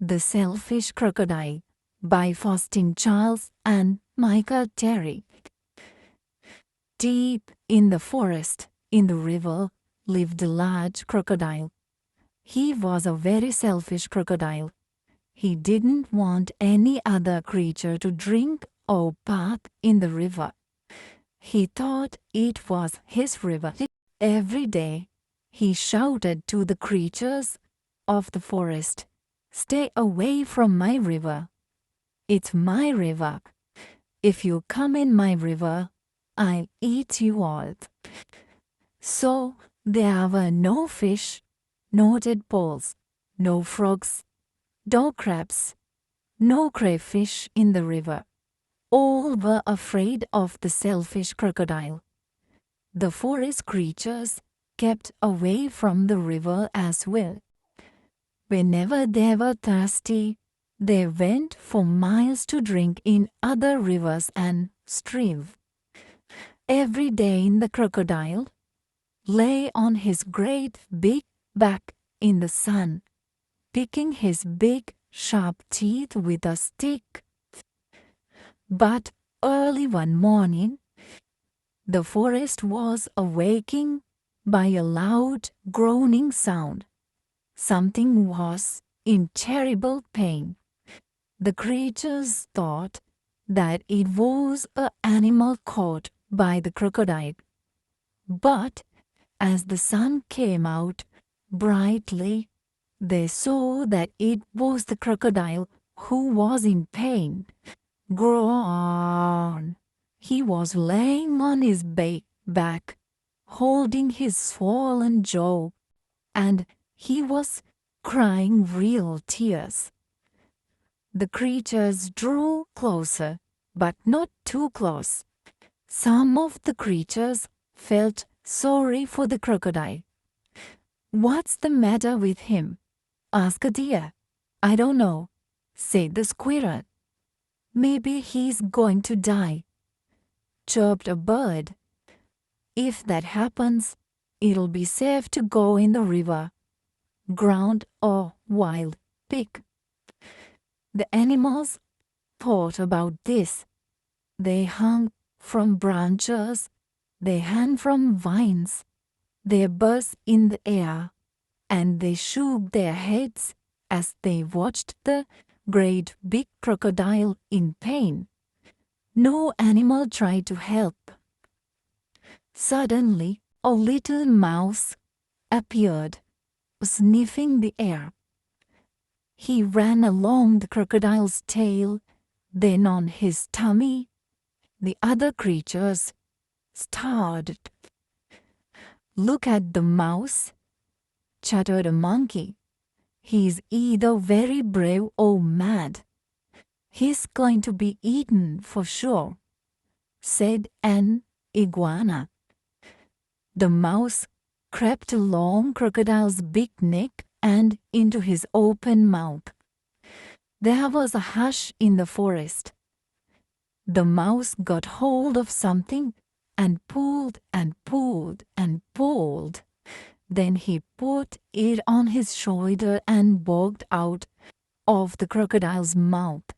The Selfish Crocodile by Faustin Charles and Micah Terry. Deep in the forest, in the river, lived a large crocodile. He was a very selfish crocodile. He didn't want any other creature to drink or bath in the river. He thought it was his river. Every day, he shouted to the creatures of the forest, "Stay away from my river. It's my river. If you come in my river, I'll eat you all." So there were no fish, no tadpoles, no frogs, no crabs, no crayfish in the river. All were afraid of the selfish crocodile. The forest creatures kept away from the river as well. Whenever they were thirsty, they went for miles to drink in other rivers and streams. Every day the crocodile lay on his great big back in the sun, picking his big sharp teeth with a stick. But early one morning, the forest was awakened by a loud groaning sound. Something was in terrible pain. The creatures thought that it was an animal caught by the crocodile. But as the sun came out brightly, they saw that it was the crocodile who was in pain. Groan! He was laying on his back, holding his swollen jaw, and he was crying real tears. The creatures drew closer, but not too close. Some of the creatures felt sorry for the crocodile. "What's the matter with him?" asked a deer. "I don't know," said the squirrel. "Maybe he's going to die," chirped a bird. "If that happens, it'll be safe to go in the river," growled a wild pig. The animals thought about this. They hung from branches, they hung from vines, they buzzed in the air, and they shook their heads as they watched the great big crocodile in pain. No animal tried to help. Suddenly, a little mouse appeared, sniffing the air. He ran along the crocodile's tail, then on his tummy. The other creatures stared. "Look at the mouse," chattered a monkey. "He's either very brave or mad. He's going to be eaten for sure," said an iguana. The mouse crept along crocodile's big neck and into his open mouth. There was a hush in the forest. The mouse got hold of something and pulled and pulled and pulled. Then he put it on his shoulder and walked out of the crocodile's mouth.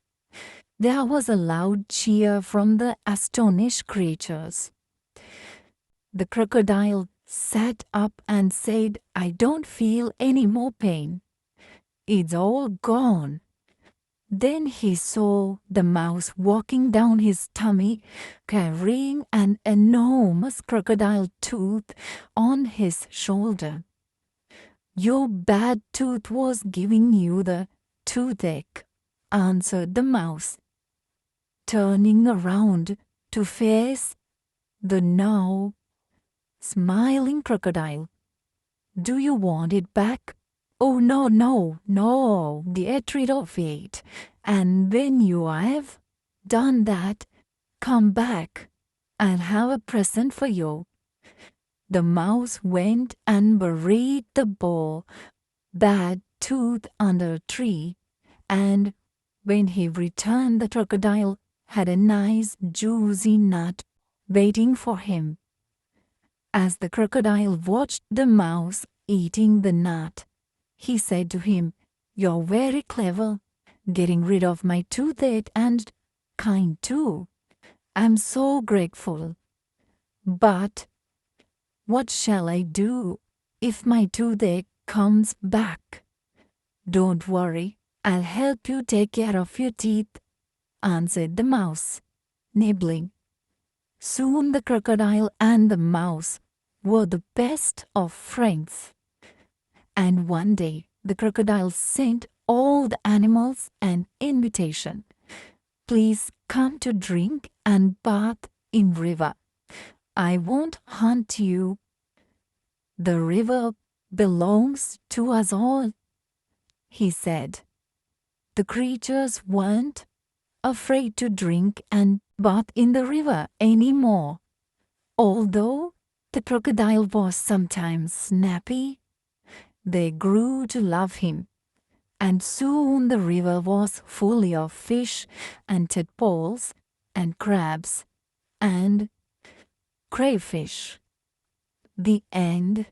There was a loud cheer from the astonished creatures. The crocodile sat up and said, "I don't feel any more pain. It's all gone." Then he saw the mouse walking down his tummy, carrying an enormous crocodile tooth on his shoulder. "Your bad tooth was giving you the toothache," answered the mouse, turning around to face the now smiling crocodile. "Do you want it back?" "Oh, no, no, no, get rid of it. And when you have done that, come back. I'll have a present for you." The mouse went and buried the bad tooth under a tree, and when he returned, the crocodile had a nice juicy nut waiting for him. As the crocodile watched the mouse eating the nut, he said to him, You're very clever, getting rid of my toothache and kind too. I'm so grateful. But what shall I do if my toothache comes back? Don't worry, I'll help you take care of your teeth, answered the mouse, nibbling. Soon the crocodile and the mouse were the best of friends. And one day the crocodile sent all the animals an invitation. Please come to drink and bath in river. I won't hunt you. The river belongs to us all, he said. The creatures weren't afraid to drink and bath in the river any more, although the crocodile was sometimes snappy. They grew to love him, and soon the river was full of fish and tadpoles and crabs and crayfish. The end.